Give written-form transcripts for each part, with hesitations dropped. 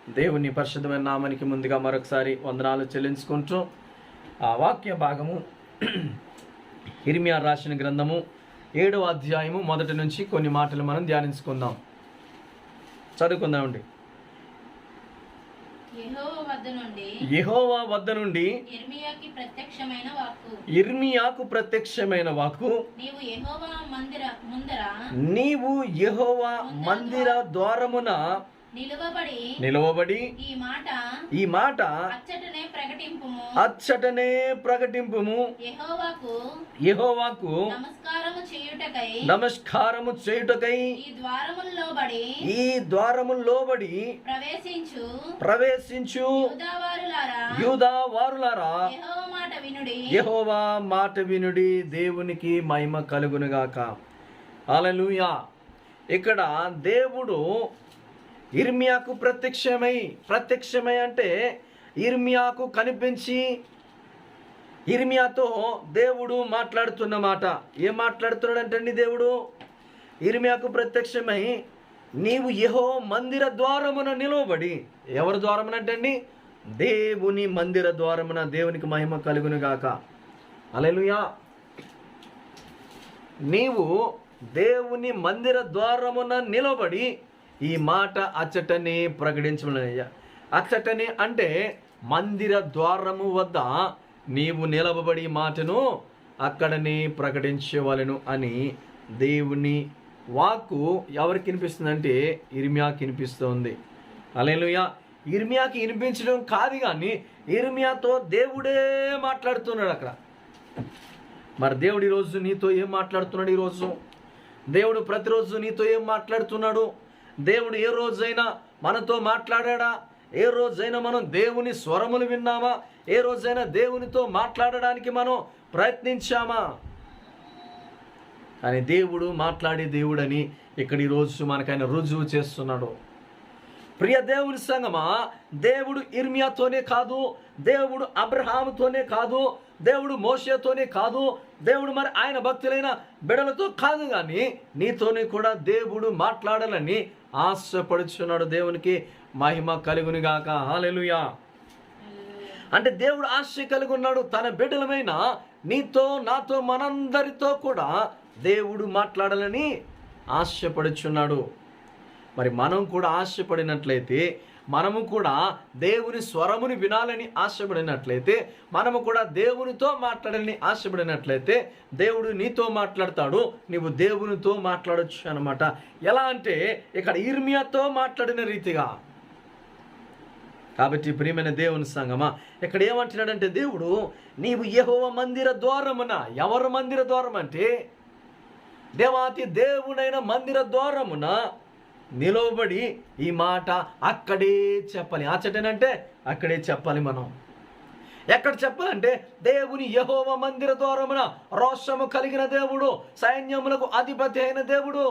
దేవుని పరిశుద్ధమైన నామానికి ముందుగా మరొకసారి వందనాలు చెల్లించుకుంటూ ఆ వాక్య భాగము ఇర్మియా రాసిన గ్రంథము 7వ అధ్యాయము మొదటి నుంచి కొన్ని మాటలు మనం ధ్యానించుకుందాం. చదువుకుందామండి. యెహోవా వద్ద నుండి ఇర్మియాకు ప్రత్యక్షమైన వాక్కు, నీవు యెహోవా మందిర ద్వారమున నిలవబడి ఈ మాట అచ్చటనే ప్రకటింపుము. యెహోవాకు నమస్కారము చేయుటకై ఈ ద్వారములోబడి ప్రవేశించు యూదా వారులారా, యెహోవా మాట వినుడి. దేవునికి మహిమ కలుగునుగాక. హల్లెలూయా. ఇక్కడ దేవుడు ఇర్మియాకు ప్రత్యక్షమై అంటే ఇర్మియాకు కనిపించి ఇర్మియాతో దేవుడు మాట్లాడుతున్న మాట. ఏం మాట్లాడుతున్నాడంటండి దేవుడు? ఇర్మియాకు ప్రత్యక్షమై నీవు యెహోవా మందిర ద్వారమున నిలవబడి, ఎవరి ద్వారమునంటండి? దేవుని మందిర ద్వారమున. దేవునికి మహిమ కలుగునుగాక. హల్లెలూయా. నీవు దేవుని మందిర ద్వారమున నిలబడి ఈ మాట అచ్చటనే ప్రకటించమనయ్యా. అచ్చటనే అంటే మందిర ద్వారము వద్ద నీవు నిలబడి మాటను అక్కడనే ప్రకటించవలెను అని దేవుని వాక్కు ఎవరికి వినిపిస్తుందంటే ఇర్మియాకి వినిపిస్తుంది. హల్లెలూయా. ఇర్మియాకి వినిపించడం కాదు, కానీ ఇర్మియాతో దేవుడే మాట్లాడుతున్నాడు అక్కడ. మరి దేవుడు ఈరోజు నీతో ఏం మాట్లాడుతున్నాడు? ఈరోజు దేవుడు ప్రతిరోజు నీతో ఏం మాట్లాడుతున్నాడు? దేవుడు ఏ రోజైనా మనతో మాట్లాడా? ఏ రోజైనా మనం దేవుని స్వరములు విన్నామా? ఏ రోజైనా దేవునితో మాట్లాడడానికి మనం ప్రయత్నించామా? కానీ దేవుడు మాట్లాడే దేవుడని ఇక్కడ ఈరోజు మనకైనా రుజువు చేస్తున్నాడు. ప్రియ దేవుని సంగమా, దేవుడు ఇర్మియాతోనే కాదు, దేవుడు అబ్రహాముతోనే కాదు, దేవుడు మోషేతోనే కాదు, దేవుడు మరి ఆయన భక్తులైన బిడలతో కాదు, కానీ నీతోనే కూడా దేవుడు మాట్లాడాలని ఆశపడుచున్నాడు. దేవునికి మహిమ కలుగునుగాక. హల్లెలూయా. అంటే దేవుడు ఆశ కలిగి ఉన్నాడు. తన బిడ్డలమైన నీతో, నాతో, మనందరితో కూడా దేవుడు మాట్లాడాలని ఆశపడుచున్నాడు. మరి మనం కూడా ఆశపడినట్లయితే, మనము కూడా దేవుని స్వరముని వినాలని ఆశపడినట్లయితే, మనము కూడా దేవునితో మాట్లాడాలని ఆశపడినట్లయితే దేవుడు నీతో మాట్లాడతాడు, నీవు దేవునితో మాట్లాడొచ్చు అన్నమాట. ఎలా అంటే ఇక్కడ ఇర్మియాతో మాట్లాడిన రీతిగా. కాబట్టి ప్రియమైన దేవుని సంగమా, ఇక్కడ ఏమంటున్నాడంటే దేవుడు, నీవు యెహోవా మందిర ద్వారమున. ఎవరు మందిర ద్వారం అంటే? దేవాతి దేవుడైన మందిర ద్వారమున నిలవబడి ఈ మాట అక్కడే చెప్పాలి. అచ్చటనంటే అక్కడే చెప్పాలి. మనం ఎక్కడ చెప్పాలంటే దేవుని యెహోవా మందిర ద్వారమున. రోషము కలిగిన దేవుడు, సైన్యములకు అధిపతి అయిన దేవుడు,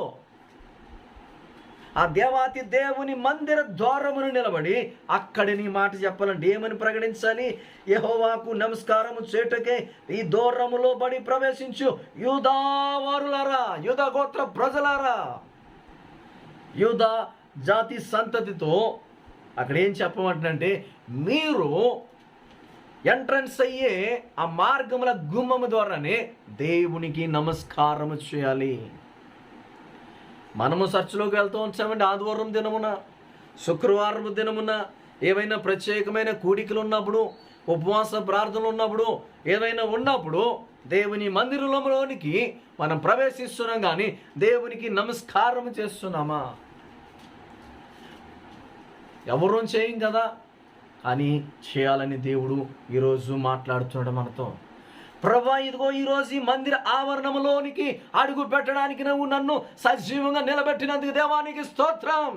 ఆ దేవాతి దేవుని మందిర ద్వారమును నిలబడి అక్కడి నీ మాట చెప్పాలంటే ఏమని ప్రకటించాలి? యెహోవాకు నమస్కారము చేయుటకే ఈ ద్వారములో బడి ప్రవేశించు యూదా వారులారా, యూదా గోత్ర ప్రజలారా, యూదా జాతి సంతతితో. అక్కడ ఏం చెప్పమంటే మీరు ఎంట్రన్స్ అయ్యే ఆ మార్గముల గుమ్మము ద్వారానే దేవునికి నమస్కారము చేయాలి. మనము చర్చిలోకి వెళ్తూ ఉంచామండి. ఆదివారం దినమున, శుక్రవారం దినమున, ఏవైనా ప్రత్యేకమైన కూడికలు ఉన్నప్పుడు, ఉపవాస ప్రార్థనలు ఉన్నప్పుడు, ఏదైనా ఉన్నప్పుడు దేవుని మందిరంలోనికి మనం ప్రవేశిస్తున్నాం, కానీ దేవునికి నమస్కారం చేస్తున్నామా? ఎవరూ చేయం కదా, కానీ చేయాలని దేవుడు ఈరోజు మాట్లాడుతున్నాడు మనతో. ప్రభువా, ఇదిగో ఈరోజు ఈ మందిర ఆవరణంలోనికి అడుగు పెట్టడానికి నువ్వు నన్ను సజీవంగా నిలబెట్టినందుకు దేవానికి స్తోత్రం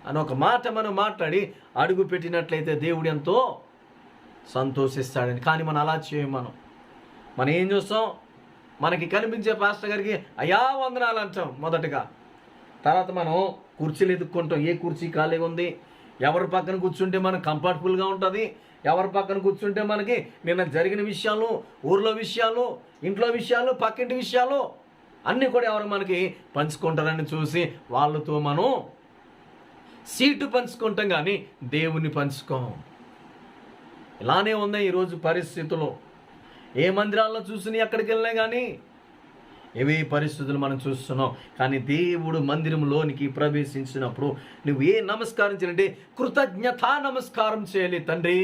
అని ఒక మాట మనం మాట్లాడి అడుగు పెట్టినట్లయితే దేవుడు ఎంతో సంతోషిస్తాడని. కానీ మనం అలా చేయం. మనం ఏం చూస్తాం? మనకి కనిపించే పాస్టర్ గారికి అయ్యా వందనాలు అంటాం మొదటగా. తర్వాత మనం కుర్చీలు ఎదుక్కుంటాం. ఏ కుర్చీ ఖాళీగా ఉంది, ఎవరి పక్కన కూర్చుంటే మనకు కంఫర్టబుల్గా ఉంటుంది, ఎవరి పక్కన కూర్చుంటే మనకి నిన్న జరిగిన విషయాలు, ఊర్లో విషయాలు, ఇంట్లో విషయాలు, పక్కింటి విషయాలు అన్నీ కూడా ఎవరు మనకి పంచుకుంటారని చూసి వాళ్ళతో మనం సీటు పంచుకుంటాం కానీ దేవుని పంచుకోం. ఇలానే ఉన్నాయి ఈరోజు పరిస్థితులు. ఏ మందిరాల్లో చూసినా ఎక్కడికి వెళ్ళినా కానీ ఏవే పరిస్థితులు మనం చూస్తున్నాం. కానీ దేవుడు మందిరంలోనికి ప్రవేశించినప్పుడు నువ్వు ఏ నమస్కారం చేయాలంటే కృతజ్ఞతా నమస్కారం చేయాలి. తండ్రి,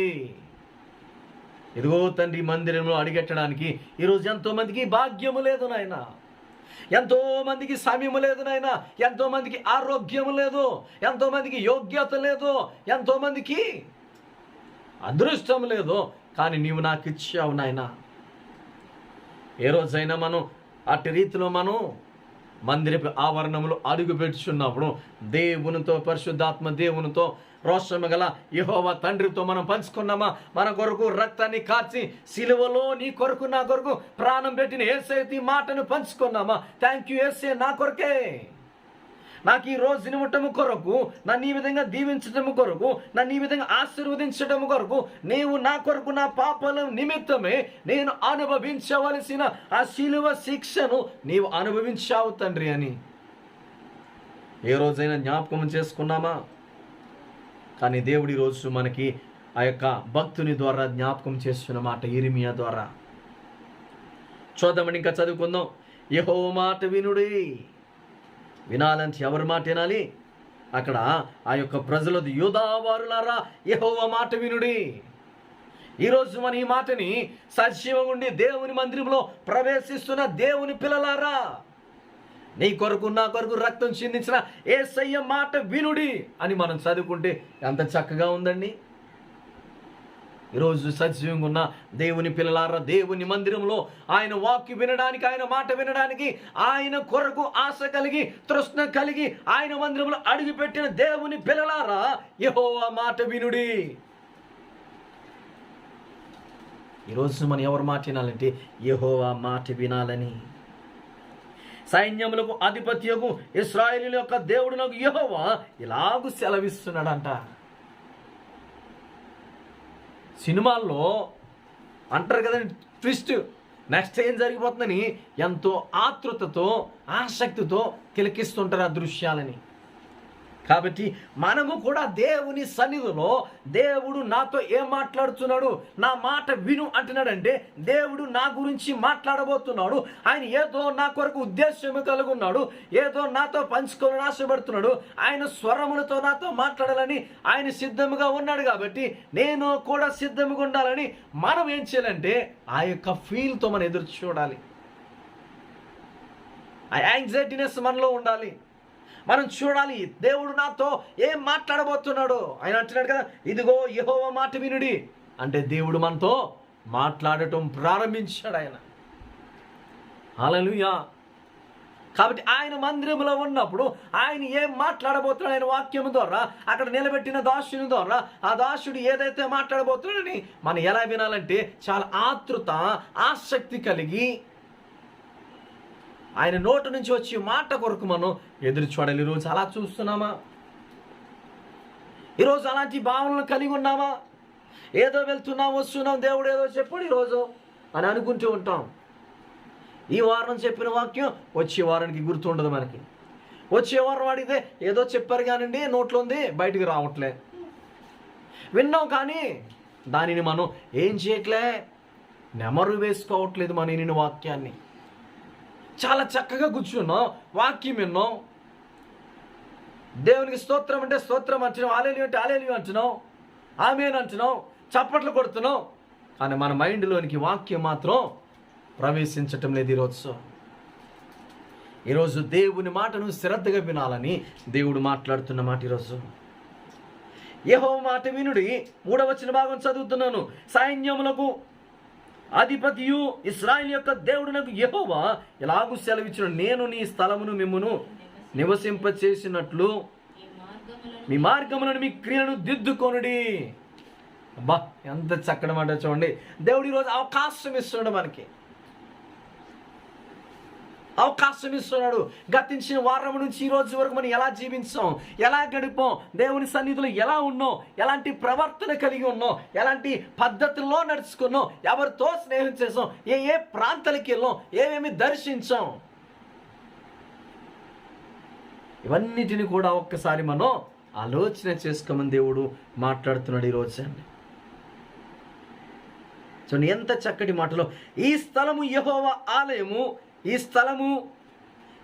ఇదిగో తండ్రి, మందిరంలో అడిగెట్టడానికి ఈరోజు ఎంతోమందికి భాగ్యము లేదు నాయన, ఎంతోమందికి సమయము లేదు నాయన, ఎంతోమందికి ఆరోగ్యము లేదు, ఎంతోమందికి యోగ్యత లేదు, ఎంతోమందికి అదృష్టం లేదు. కానీ నీవు నాకు ఇచ్చావు నాయన. ఏ రోజైనా మనం అట్టి రీతిలో మనం మందిరపు ఆవరణములు అడుగు పెట్టుచున్నప్పుడు దేవునితో, పరిశుద్ధాత్మ దేవునితో, రోషము గల యెహోవా తండ్రితో మనం పంచుకున్నామా? మన కొరకు రక్తాన్ని కార్చి సిలువలో నీ కొరకు నా కొరకు ప్రాణం పెట్టిన యేసయ్య మాటను పంచుకున్నామా? థ్యాంక్ యూ యేసయ్య, నా కొరకే, నాకు ఈ రోజు నిమిత్తము కొరకు, నన్ను ఈ విధంగా దీవించటము కొరకు, నన్ను ఈ విధంగా ఆశీర్వదించటము కొరకు, నీవు నా కొరకు నా పాపాల నిమిత్తమే నేను అనుభవించవలసిన ఆ శిలువ శిక్షను నీవు అనుభవించావు తండ్రి అని ఏ రోజైనా జ్ఞాపకం చేసుకున్నామా? కానీ దేవుడి రోజు మనకి ఆ యొక్క భక్తుని ద్వారా జ్ఞాపకం చేస్తున్న మాట ఇర్మియా ద్వారా. చూద్దామని ఇంకా చదువుకుందాం. యెహోవా మాట వినుడి. వినాలంటే ఎవరి మాట వినాలి? అక్కడ ఆ యొక్క ప్రజలది యూదావారులారా యెహోవా మాట వినుడి. ఈరోజు మన ఈ మాటని సజీవంగా ఉండి దేవుని మందిరంలో ప్రవేశిస్తున్న దేవుని పిల్లలారా, నీ కొరకు నా కొరకు రక్తం చిందించిన యేసయ్య మాట వినుడి అని మనం చదువుకుంటే ఎంత చక్కగా ఉందండి. ఈరోజు సజీవంగా ఉన్న దేవుని పిల్లలారా, దేవుని మందిరంలో ఆయన వాక్కు వినడానికి, ఆయన మాట వినడానికి, ఆయన కొరకు ఆశ కలిగి, తృష్ణ కలిగి ఆయన మందిరంలో అడుగుపెట్టిన దేవుని పిల్లలారా, యెహోవా మాట వినుడి. ఈరోజు మనం ఎవరి మాట వినాలంటే యెహోవా మాట వినాలని. సైన్యములకు అధిపత్యకు ఇశ్రాయేలీయుల యొక్క దేవుడునకు యెహోవా ఇలాగూ సెలవిస్తున్నాడంట. సినిమాల్లో అంటారు కదండి, ట్విస్ట్, నెక్స్ట్ ఏం జరిగిపోతుందని ఎంతో ఆతృతతో, ఆసక్తితో తిలకిస్తుంటారు ఆ దృశ్యాలని. కాబట్టి మనము కూడా దేవుని సన్నిధిలో దేవుడు నాతో ఏం మాట్లాడుతున్నాడు, నా మాట విను అంటున్నాడంటే దేవుడు నా గురించి మాట్లాడబోతున్నాడు. ఆయన ఏదో నా కొరకు ఉద్దేశము కలిగి ఉన్నాడు, ఏదో నాతో పంచుకోవాలని ఆశపడుతున్నాడు, ఆయన స్వరములతో నాతో మాట్లాడాలని ఆయన సిద్ధముగా ఉన్నాడు. కాబట్టి నేను కూడా సిద్ధముగా ఉండాలని మనం ఏం చేయాలంటే ఆ యొక్క ఫీల్తో మనం ఎదురు చూడాలి. ఆ యాంగ్జైటీనెస్ మనలో ఉండాలి. మనం చూడాలి దేవుడు నాతో ఏం మాట్లాడబోతున్నాడు. ఆయన అంటున్నాడు కదా, ఇదిగో యెహోవా మాట వినుడి అంటే దేవుడు మనతో మాట్లాడటం ప్రారంభించాడు ఆయన. హల్లెలూయా. కాబట్టి ఆయన మందిరంలో ఉన్నప్పుడు ఆయన ఏం మాట్లాడబోతున్నాడు, ఆయన వాక్యం ద్వారా, అక్కడ నిలబెట్టిన దాసుని ద్వారా, ఆ దాసుడు ఏదైతే మాట్లాడబోతున్నాడని మనం ఎలా వినాలంటే చాలా ఆతృత, ఆసక్తి కలిగి ఆయన నోటు నుంచి వచ్చే మాట కొరకు మనం ఎదురు చూడాలి. ఈరోజు అలా చూస్తున్నామా? ఈరోజు అలాంటి భావనలు కలిగి ఉన్నామా? ఏదో వెళ్తున్నాం, వస్తున్నాం, దేవుడు ఏదో చెప్పాడు ఈరోజు అని అనుకుంటూ ఉంటాం. ఈ వారం చెప్పిన వాక్యం వచ్చే వారానికి గుర్తుండదు మనకి. వచ్చే వారం అడిగితే ఏదో చెప్పారు కానండి, నోట్లో ఉంది, బయటికి రావట్లే. విన్నాం కానీ దానిని మనం ఏం చేయట్లే, నెమరు వేసుకోవట్లేదు మన నేను వాక్యాన్ని. చాలా చక్కగా కూర్చున్నాం, వాక్యం విన్నాం, దేవునికి స్తోత్రం అంటే స్తోత్రం అంటున్నాం, హల్లెలూయా అంటే హల్లెలూయా అంటున్నాం, ఆమేన్ అంటున్నాం, చప్పట్లు కొడుతున్నాం. కానీ మన మైండ్లోనికి వాక్యం మాత్రం ప్రవేశించటం లేదు. ఈరోజు దేవుని మాటను శ్రద్ధగా వినాలని దేవుడు మాట్లాడుతున్న మాట ఈరోజు. యెహోవా మాట వినుడి. 3వ వచన భాగం చదువుతున్నాను. సైన్యములకు అధిపతియు ఇశ్రాయేలు యొక్క దేవుడునకు యెహోవా ఇలాగూ సెలవిచ్చును, నేను నీ స్థలమును మిమ్మును నివసింపచేసినట్లు మీ మార్గములను, మీ క్రియలను దిద్దుకొనుడి. అబ్బా, ఎంత చక్కటి మాట చూడండి. దేవుడు ఈరోజు అవకాశం ఇస్తున్నాడు, మనకి అవకాశం ఇస్తున్నాడు. గతించిన వారం నుంచి ఈ రోజు వరకు మనం ఎలా జీవించాం, ఎలా గడిపాం, దేవుని సన్నిధిలో ఎలా ఉన్నాం, ఎలాంటి ప్రవర్తన కలిగి ఉన్నాం, ఎలాంటి పద్ధతుల్లో నడుచుకున్నాం, ఎవరితో స్నేహం చేసాం, ఏ ప్రాంతాలకి వెళ్ళాం, ఏమేమి దర్శించాం, ఇవన్నిటిని కూడా ఒక్కసారి మనం ఆలోచన చేసుకోమని దేవుడు మాట్లాడుతున్నాడు ఈరోజు అండి. చూడండి ఎంత చక్కటి మాటలో, ఈ స్థలము యెహోవా ఆలయము, ఈ స్థలము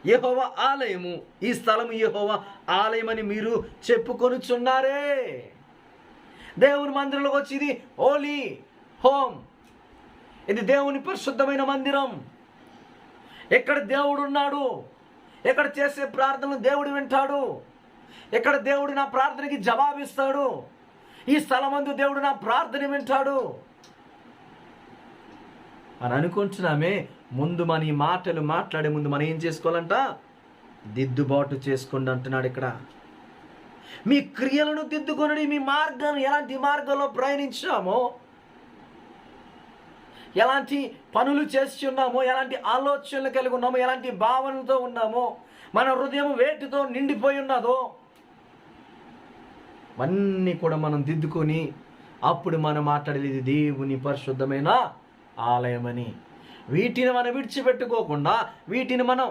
యెహోవా ఆలయము, ఈ స్థలము యెహోవా ఆలయం అని మీరు చెప్పుకొనుచున్నారే. దేవుని మందిరంలోకి వచ్చి ఇది హోలీ హోమ్, ఇది దేవుని పరిశుద్ధమైన మందిరం. ఎక్కడ దేవుడు ఉన్నాడు, ఎక్కడ చేసే ప్రార్థనలు దేవుడు వింటాడు, ఎక్కడ దేవుడు నా ప్రార్థనకి జవాబిస్తాడు, ఈ స్థలమందు దేవుడు నా ప్రార్థన వింటాడు అని అనుకుంటున్నామే. ముందు మన ఈ మాటలు మాట్లాడే ముందు మనం ఏం చేసుకోవాలంట? దిద్దుబాటు చేసుకోండి అంటున్నాడు ఇక్కడ. మీ క్రియలను దిద్దుకొనడి, మీ మార్గాన్ని ఎలాంటి మార్గంలో ప్రయాణించామో, ఎలాంటి పనులు చేస్తున్నామో, ఎలాంటి ఆలోచనలు కలిగి ఉన్నామో, ఎలాంటి భావనలతో ఉన్నామో, మన హృదయం వేటితో నిండిపోయి ఉన్నదో అన్నీ కూడా మనం దిద్దుకొని అప్పుడు మనం మాట్లాడేది దేవుని పరిశుద్ధమైన ఆలయమని. వీటిని మనం విడిచిపెట్టుకోకుండా, వీటిని మనం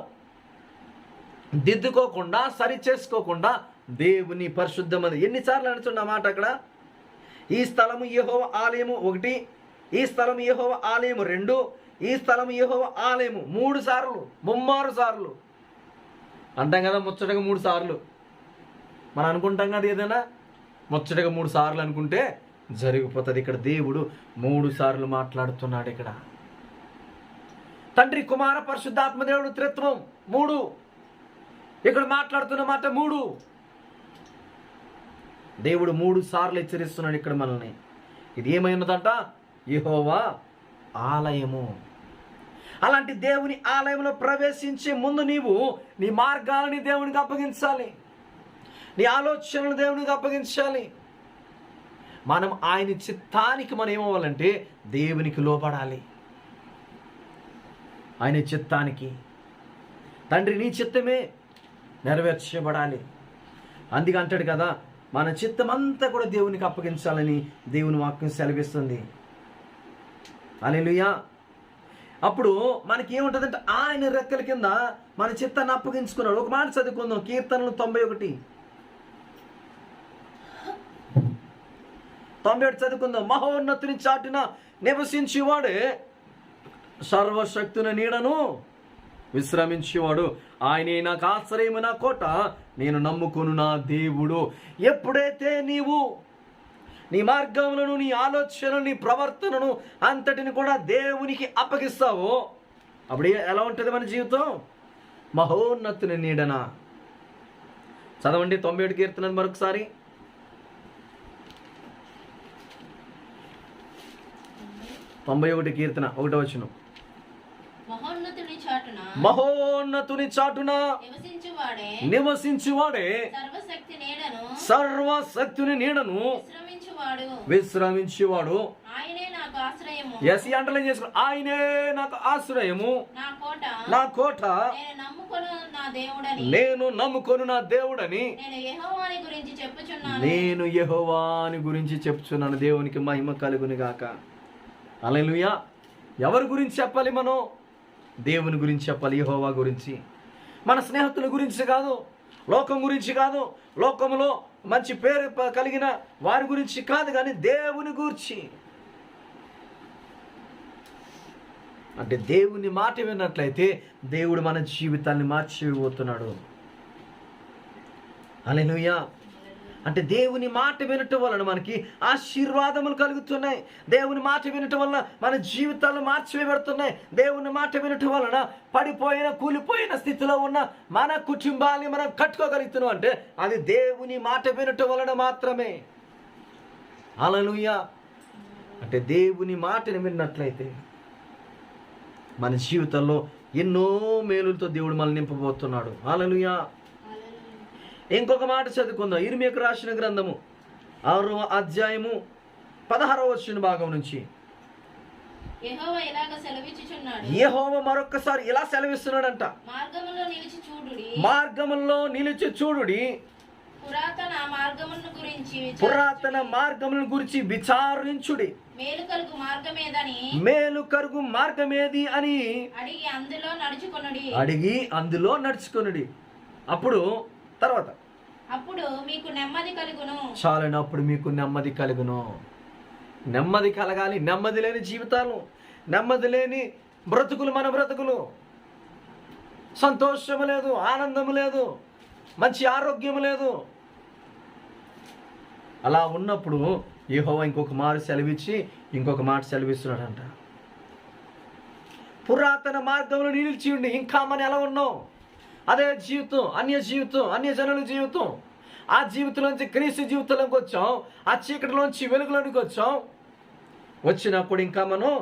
దిద్దుకోకుండా, సరి చేసుకోకుండా దేవుని పరిశుద్ధమని ఎన్నిసార్లు అనుచున్న మాట అక్కడ. ఈ స్థలము యెహోవా ఆలయము 1, ఈ స్థలము యెహోవా ఆలయము 2, ఈ స్థలము యెహోవా ఆలయము 3 సార్లు, 3 సార్లు అంటాం కదా. ముచ్చటగా 3 సార్లు మనం అనుకుంటాం కదా, ఏదైనా ముచ్చటగా 3 సార్లు అనుకుంటే జరిగిపోతుంది. ఇక్కడ దేవుడు 3 సార్లు మాట్లాడుతున్నాడు. ఇక్కడ తండ్రి కుమార పరిశుద్ధాత్మ దేవుడు త్రిత్వం 3, ఇక్కడ మాట్లాడుతున్న మాట 3. దేవుడు 3 సార్లు హెచ్చరిస్తున్నాడు ఇక్కడ మనల్ని. ఇది ఏమైనదంట? యెహోవా ఆలయము. అలాంటి దేవుని ఆలయంలో ప్రవేశించే ముందు నీవు నీ మార్గాలని దేవునికి అప్పగించాలి, నీ ఆలోచనలు దేవునికి అప్పగించాలి. మనం ఆయన చిత్తానికి మనం ఏమవ్వాలంటే దేవునికి లోపడాలి. ఆయన చిత్తానికి, తండ్రి నీ చిత్తమే నెరవేర్చబడాలి. అందుకే అంటాడు కదా, మన చిత్తం అంతా కూడా దేవునికి అప్పగించాలని దేవుని వాక్యం సెలవిస్తుంది. హల్లెలూయా. అప్పుడు మనకి ఏముంటుందంటే ఆయన రెక్కల కింద మన చిత్తాన్ని అప్పగించుకున్నాడు. ఒక మాట చదువుకుందాం, కీర్తనలు 91 చదువుకుందాం. మహోన్నతుని చాటున నివసించేవాడే సర్వశక్తుని నీడను విశ్రమించేవాడు. ఆయనే నాకు ఆశ్రయము, నా కోట, నేను నమ్ముకును నా దేవుడు. ఎప్పుడైతే నీవు నీ మార్గములను, నీ ఆలోచనలు, నీ ప్రవర్తనను అంతటిని కూడా దేవునికి అప్పగిస్తావో అప్పుడు ఎలా ఉంటుంది మన జీవితం? మహోన్నతుని నీడన. చదవండి 91 కీర్తన మరొకసారి. కీర్తన 1వ వచనం. మహోన్నతుని చాటున నివసించువాడే సర్వశక్తిని నీడను విశ్రమించువాడు. ఎస్ అండర్లైన్ చేసుకో. ఆయనే నాకు ఆశ్రయము, నా కోట, నేను నమ్ముకొను నా దేవుడని నేను యెహోవాని గురించి చెప్పుచున్నాను. దేవునికి మహిమ కలుగును గాక. హల్లెలూయా. ఎవరి గురించి చెప్పాలి? మనం దేవుని గురించి చెప్పాలి, యెహోవా గురించి. మన స్నేహితుల గురించి కాదు, లోకం గురించి కాదు, లోకంలో మంచి పేరు కలిగిన వారి గురించి కాదు, కానీ దేవుని గురించి. అంటే దేవుని మాట విన్నట్లయితే దేవుడు మన జీవితాన్ని మార్చిపోతున్నాడు. హల్లెలూయా. అంటే దేవుని మాట వినటం వలన మనకి ఆశీర్వాదములు కలుగుతున్నాయి. దేవుని మాట వినటం వలన మన జీవితాలు మార్చివేయబడుతున్నాయి. దేవుని మాట వినటం వలన పడిపోయిన, కూలిపోయిన స్థితిలో ఉన్న మన కుటుంబాన్ని మనం కట్టుకోగలుగుతున్నాం. అంటే అది దేవుని మాట వినటం వలన మాత్రమే. హల్లెలూయా. అంటే దేవుని మాటను విన్నట్లయితే మన జీవితంలో ఎన్నో మేలులతో దేవుడు మనల్ని నింపబోతున్నాడు. హల్లెలూయా. ఇంకొక మాట చదువుకుందాం. ఇర్మీయాకు రాసిన గ్రంథము 6వ అధ్యాయము 16వ వచన భాగం నుంచి. యెహోవా మరొక్కసారి ఇలా సెలవిస్తున్నాడంట. మార్గములో నిలిచి చూడుడి, పురాతన మార్గములను గురించి విచారించుడి, మేలు కరుగు మార్గమేది అని అడిగి అందులో నడుచుకొనుడి. అప్పుడు తర్వాత అప్పుడు మీకు నెమ్మది కలుగును. చాలండి, అప్పుడు మీకు నెమ్మది కలుగును. నెమ్మది కలగాలి. నెమ్మది లేని జీవితాలు, నెమ్మది లేని బ్రతుకులు మన బ్రతుకులు. సంతోషము లేదు, ఆనందము లేదు, మంచి ఆరోగ్యం లేదు. అలా ఉన్నప్పుడు యెహోవా ఇంకొక మాట సెలవిచ్చి ఇంకొక మాట సెలవిస్తున్నాడంట. పురాతన మార్గంలో నిలిచి ఉండి ఇంకా మనం ఎలా ఉన్నాం? అదే జీవితం, అన్య జీవితం, అన్య జనుల జీవితం. ఆ జీవితంలోంచి క్రీస్తు జీవితంలోకి వచ్చాం. ఆ చీకటిలోంచి వెలుగులోనికి వచ్చాం. వచ్చినప్పుడు ఇంకా మనం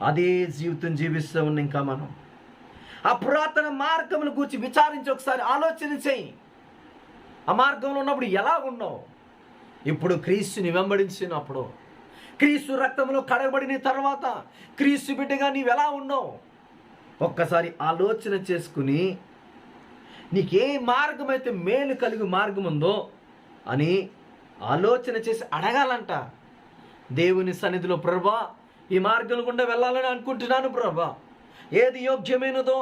అదే జీవితం జీవిస్తూ ఉన్నాం. ఇంకా మనం ఆ పురాతన మార్గమును గురించి విచారించి ఒకసారి ఆలోచన చేయి. ఆ మార్గంలో ఉన్నప్పుడు ఎలా ఉన్నావు? ఇప్పుడు క్రీస్తుని వెంబడించినప్పుడు, క్రీస్తు రక్తంలో కడగబడిన తర్వాత క్రీస్తు బిడ్డగా నీవు ఎలా ఉన్నావు? ఒక్కసారి ఆలోచన చేసుకుని నీకే మార్గం అయితే మేలు కలిగి మార్గం ఉందో అని ఆలోచన చేసి అడగాలంట దేవుని సన్నిధిలో. ప్రభా, ఈ మార్గం గుండా వెళ్ళాలని అనుకుంటున్నాను ప్రభా. ఏది యోగ్యమైనదో,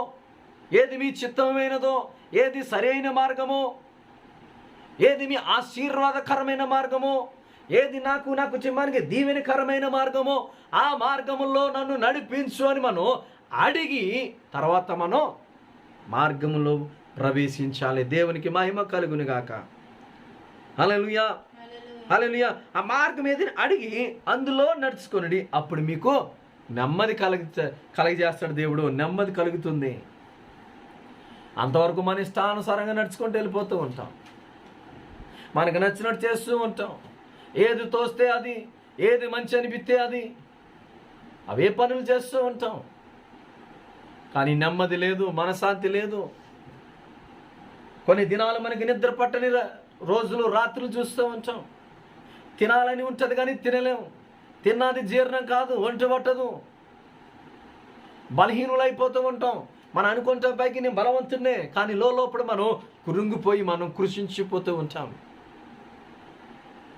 ఏది మీ చిత్తమైనదో, ఏది సరైన మార్గమో, ఏది మీ ఆశీర్వాదకరమైన మార్గమో, ఏది నాకు చిమ్మానికి దీవెనకరమైన మార్గమో, ఆ మార్గములో నన్ను నడిపించు అని మనం అడిగి తర్వాత మనం మార్గములో ప్రవేశించాలి. దేవునికి మహిమ కలుగును గాక. హల్లెలూయా, హల్లెలూయా. ఆ మార్గం ఏదని అడిగి అందులో నడుచుకొనిడి. అప్పుడు మీకు నెమ్మది కలగజేస్తాడు దేవుడు. నెమ్మది కలుగుతుంది. అంతవరకు మన ఇష్టానుసారంగా నడుచుకుంటూ వెళ్ళిపోతూ ఉంటాం. మనకు నచ్చినట్టు చేస్తూ ఉంటాం. ఏది తోస్తే అది, ఏది మంచి అనిపిస్తే అది, అవే పనులు చేస్తూ ఉంటాం. కానీ నెమ్మది లేదు, మనశ్శాంతి లేదు. కొన్ని దినాలు మనకి నిద్ర పట్టని రోజులు, రాత్రులు చూస్తూ ఉంటాం. తినాలని ఉంటుంది కానీ తినలేము. తిన్నది జీర్ణం కాదు, ఒంటి పట్టదు. బలహీనులైపోతూ ఉంటాం. మనం అనుకుంటాం పైకి నేను బలవంతున్నే, కానీ లోపల మనం కురుంగిపోయి మనం కృషించిపోతూ ఉంటాం.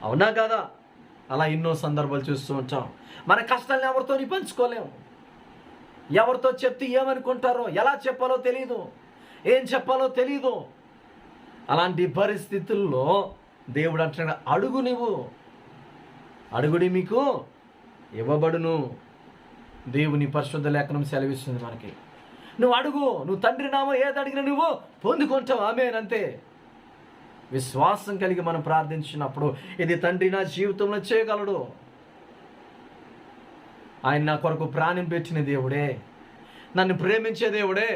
అవునా కదా? అలా ఎన్నో సందర్భాలు చూస్తూ ఉంటాం. మన కష్టాలను ఎవరితో పంచుకోలేము. ఎవరితో చెప్తే ఏమనుకుంటారో, ఎలా చెప్పాలో తెలియదు, ఏం చెప్పాలో తెలియదు. అలాంటి పరిస్థితుల్లో దేవుడు అంటున్నాడు, అడుగు, నువ్వు అడుగుడి మీకు ఇవ్వబడును. దేవుని పరిశుద్ధ లేఖనం సెలవిస్తుంది మనకి. నువ్వు అడుగు, నువ్వు తండ్రి నామం ఏది అడిగినా నువ్వు పొందుకుంటావు. ఆమేన్. అంతే. విశ్వాసం కలిగి మనం ప్రార్థించినప్పుడు ఇది తండ్రి నా జీవితంలో చేయగలడు. ఆయన నా కొరకు ప్రాణం పెట్టిన దేవుడే, నన్ను ప్రేమించే దేవుడే,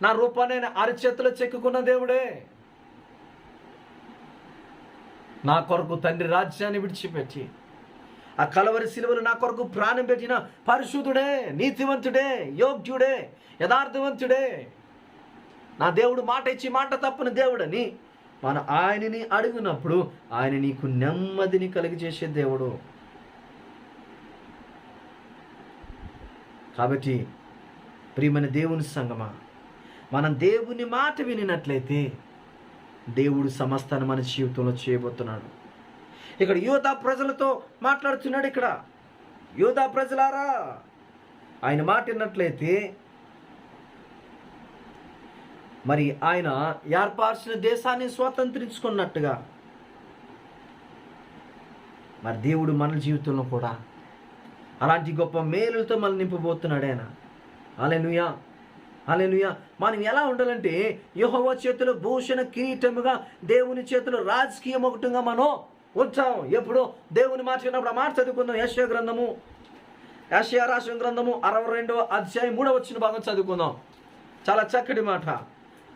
నా రూపాన్ని అరచేతిలో చెక్కుకున్న దేవుడే, నా కొరకు తండ్రి రాజ్యాన్ని విడిచిపెట్టి ఆ కలవరి శిలువలు నా కొరకు ప్రాణం పెట్టిన పరిశుద్ధుడే, నీతివంతుడే, యోగ్యుడే, యథార్థవంతుడే, నా దేవుడు మాట ఇచ్చి మాట తప్పని దేవుడని మనం ఆయనని అడిగినప్పుడు ఆయన నీకు నెమ్మదిని కలిగజేసే దేవుడు. కాబట్టి ప్రియమైన దేవుని సంగమా, మనం దేవుని మాట వినినట్లయితే దేవుడు సమస్తాన్ని మన జీవితంలో చేయబోతున్నాడు. ఇక్కడ యూదా ప్రజలతో మాట్లాడుతున్నాడు. ఇక్కడ యూదా ప్రజలారా, ఆయన మాట విన్నట్లయితే మరి ఆయన ఏర్పరిచిన దేశాన్ని స్వాతంత్రించుకున్నట్టుగా మరి దేవుడు మన జీవితంలో కూడా అలాంటి గొప్ప మేలులతో మనం నింపబోతున్నాడు ఆయన. హల్లెలూయా, హల్లెలూయా. మనం ఎలా ఉండాలంటే యెహోవా చేతిలో భూషణ కిరీటముగా, దేవుని చేతిలో రాజకీయ ఒకటిగా మనం ఉంటాం. ఎప్పుడు దేవుని మాట విన్నప్పుడు ఆ మాట చదువుకుందాం. యెషయా రాసిన గ్రంథము 62వ అధ్యాయం 3వ వచన భాగం చదువుకుందాం. చాలా చక్కటి మాట.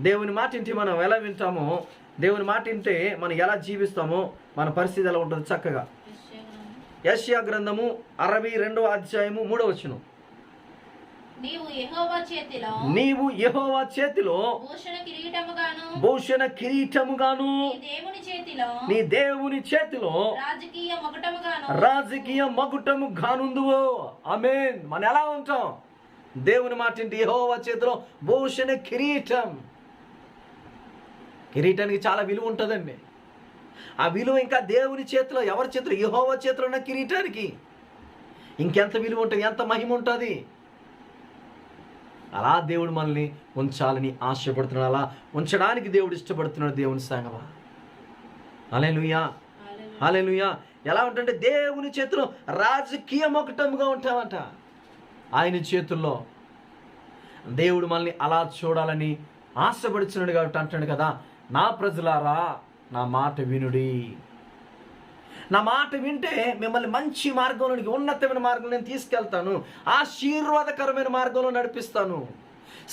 దేవుని మాట వింటే మనం ఎలా వింటామో, దేవుని మాట వింటే మనం ఎలా జీవిస్తామో, మన పరిస్థితి ఎలా ఉంటుంది చక్కగా. యెషయా గ్రంథము 62వ అధ్యాయము 3వ వచనం. నీవు యెహోవా చేతిలో భూషణ కిరీటముగాను నీ దేవుని చేతిలో రాజకీయ మగుటముగానుందువో. ఆమేన్. మనం ఎలా ఉంటాం? దేవుని మాట ఏంటి? యెహోవా చేతిలో భూషణ కిరీటం. కిరీటానికి చాలా విలువ ఉంటుందండి. ఆ విలువ ఇంకా దేవుని చేతిలో, ఎవరి చేతిలో? యెహోవా చేతిలో ఉన్న కిరీటానికి ఇంకెంత విలువ ఉంటుంది, ఎంత మహిమ ఉంటుంది. అలా దేవుడు మనల్ని ఉంచాలని ఆశపడుతున్నాడు, అలా ఉంచడానికి దేవుడు ఇష్టపడుతున్నాడు. దేవుని సంగమా, హల్లెలూయా, హల్లెలూయా. ఎలా ఉంటుంటే దేవుని చేతిలో రాజకీయ మొకటముగా ఉంటామంట. ఆయన చేతుల్లో దేవుడు మనల్ని అలా చూడాలని ఆశపడుచున్నాడు కాబట్టి అంటాడు కదా, నా ప్రజలారా నా మాట వినుడి. నా మాట వింటే మిమ్మల్ని మంచి మార్గంలోనికి, ఉన్నతమైన మార్గంలో నేను తీసుకెళ్తాను, ఆశీర్వాదకరమైన మార్గంలో నడిపిస్తాను,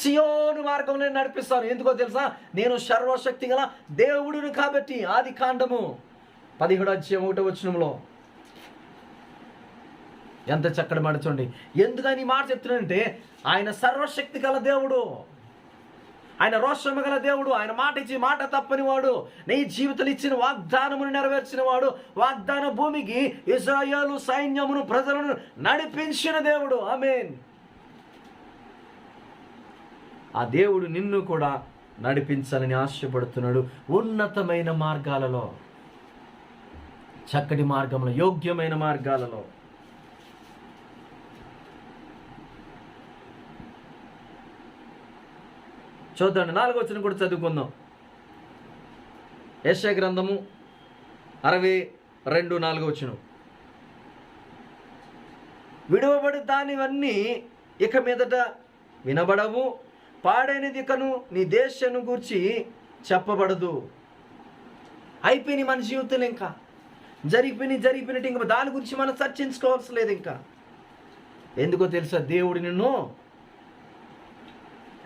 సియోను మార్గంలో నడిపిస్తాను. ఎందుకో తెలుసా, నేను సర్వశక్తి గల దేవుడిని కాబట్టి. ఆది కాండము 17:1 ఎంత చక్కటి మాట చూడండి. ఎందుకని ఈ మాట చెప్తున్నానంటే, ఆయన సర్వశక్తి గల దేవుడు, ఆయన రోషము గల దేవుడు, ఆయన మాట ఇచ్చి మాట తప్పని వాడు, నీ జీవితంలో ఇచ్చిన వాగ్దానమును నెరవేర్చిన వాడు, వాగ్దాన భూమికి ఇశ్రాయేలు సైన్యమును ప్రజలను నడిపించిన దేవుడు. ఆమేన్. ఆ దేవుడు నిన్ను కూడా నడిపించాలని ఆశపడుతున్నాడు. ఉన్నతమైన మార్గాలలో, చక్కటి మార్గంలో, యోగ్యమైన మార్గాలలో. చూద్దాండి, 4వ వచనం కూడా చదువుకుందాం. యెషయా గ్రంథము 62:4 విడువబడి దానివన్నీ ఇక మీదట వినబడవు, పాడైనది ఇకను నీ దేశను గూర్చి చెప్పబడదు. అయిపోయినాయి మన జీవితంలో, ఇంకా జరిగిపోయినట్టు ఇంకా దాని గురించి మనం చర్చించుకోవాల్సి లేదు. ఇంకా ఎందుకో తెలుసా, దేవుడు నిన్ను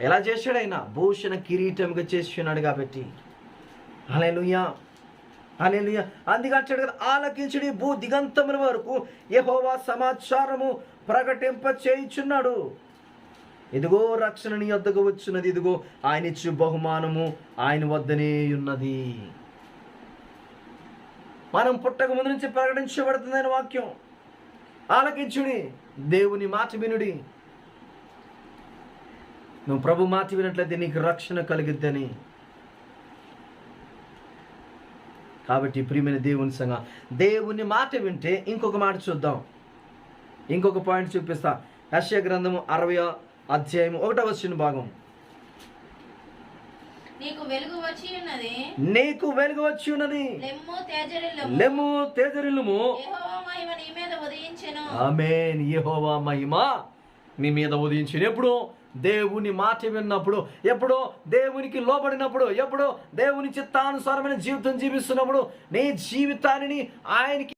ఎలా చేశాడు? ఆయన భూషణ కిరీటంగా చేస్తున్నాడు కాబట్టి. హల్లెలూయా, హల్లెలూయా. అందుకే అంటాడు కదా, ఆలకించుడి భూ దిగంతముల వరకు యెహోవా సమాచారము ప్రకటింప చేయుచున్నాడు. ఇదిగో రక్షణ నీ వద్దకు వచ్చున్నది, ఇదిగో ఆయన ఇచ్చు బహుమానము ఆయన వద్దనే ఉన్నది. మనం పుట్టక ముందు నుంచి ప్రకటించబడుతుంది ఆయన వాక్యం. ఆలకించుడి, దేవుని మాట వినుడి. నువ్వు ప్రభు మాట వినట్లయితే నీకు రక్షణ కలిగిద్దని. కాబట్టి ప్రియమైన దేవుని సంగ, దేవుని మాట వింటే ఇంకొక మాట చూద్దాం, ఇంకొక పాయింట్ చూపిస్తా. యెషయా గ్రంథము 60:1 నీకు వెలుగు వచ్చి ఉన్నది, నీకు వెలుగు వచ్చి ఉన్నది, లెమ్ము తేజరిల్లుము, యెహోవా మహిమ నీ మీద ఉదయించెను. ఆమేన్. యెహోవా మహిమ నీ మీద ఉదయించెను. ఎప్పుడు? దేవుని మాట విన్నప్పుడు, ఎప్పుడో దేవునికి లోబడినప్పుడు, ఎప్పుడో దేవుని చిత్తానుసారమైన జీవితం జీవిస్తున్నప్పుడు, నీ జీవితాన్ని ఆయనకి